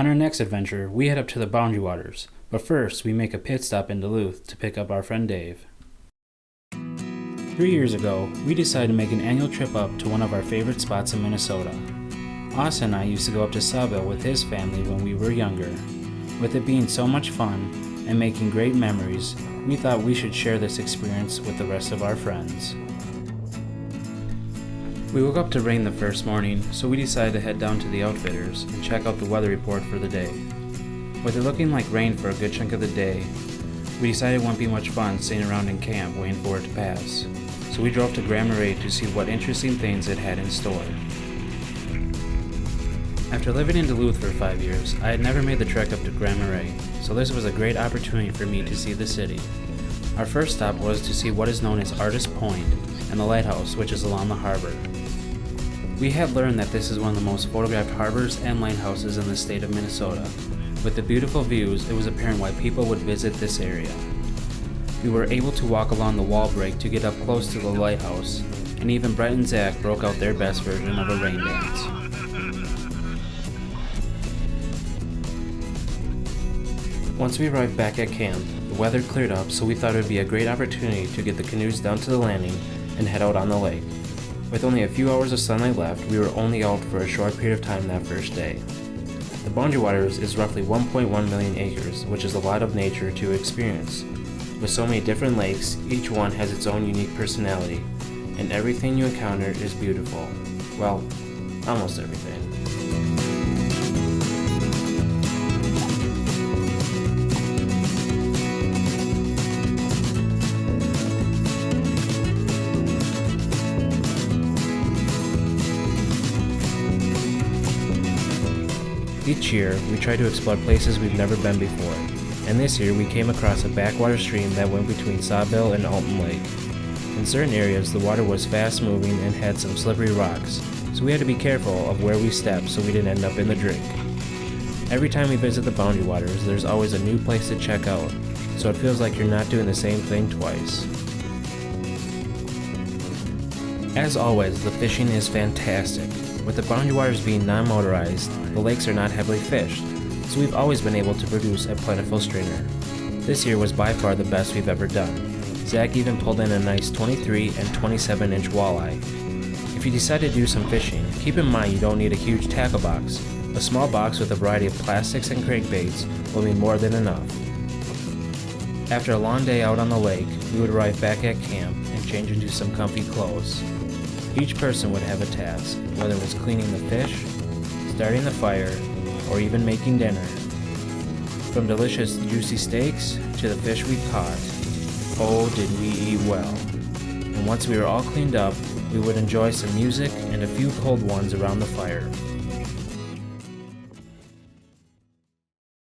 On our next adventure, we head up to the Boundary Waters, but first we make a pit stop in Duluth to pick up our friend Dave. 3 years ago, we decided to make an annual trip up to one of our favorite spots in Minnesota. Austin and I used to go up to Sawville with his family when we were younger. With it being so much fun and making great memories, we thought we should share this experience with the rest of our friends. We woke up to rain the first morning, so we decided to head down to the Outfitters and check out the weather report for the day. With it looking like rain for a good chunk of the day, we decided it wouldn't be much fun sitting around in camp waiting for it to pass. So we drove to Grand Marais to see what interesting things it had in store. After living in Duluth for 5 years, I had never made the trek up to Grand Marais, so this was a great opportunity for me to see the city. Our first stop was to see what is known as Artist Point and the lighthouse, which is along the harbor. We had learned that this is one of the most photographed harbors and lighthouses in the state of Minnesota. With the beautiful views, it was apparent why people would visit this area. We were able to walk along the wall break to get up close to the lighthouse, and even Brett and Zach broke out their best version of a rain dance. Once we arrived back at camp, the weather cleared up, so we thought it would be a great opportunity to get the canoes down to the landing and head out on the lake. With only a few hours of sunlight left, we were only out for a short period of time that first day. The Boundary Waters is roughly 1.1 million acres, which is a lot of nature to experience. With so many different lakes, each one has its own unique personality, and everything you encounter is beautiful. Well, almost everything. Each year, we try to explore places we've never been before, and this year we came across a backwater stream that went between Sawville and Alton Lake. In certain areas, the water was fast moving and had some slippery rocks, so we had to be careful of where we stepped so we didn't end up in the drink. Every time we visit the Boundary Waters, there's always a new place to check out, so it feels like you're not doing the same thing twice. As always, the fishing is fantastic. With the Boundary Waters being non-motorized, the lakes are not heavily fished, so we've always been able to produce a plentiful stringer. This year was by far the best we've ever done. Zach even pulled in a nice 23 and 27 inch walleye. If you decide to do some fishing, keep in mind you don't need a huge tackle box. A small box with a variety of plastics and crankbaits will be more than enough. After a long day out on the lake, we would arrive back at camp and change into some comfy clothes. Each person would have a task, whether it was cleaning the fish, starting the fire, or even making dinner. From delicious juicy steaks to the fish we caught, oh did we eat well. And once we were all cleaned up, we would enjoy some music and a few cold ones around the fire.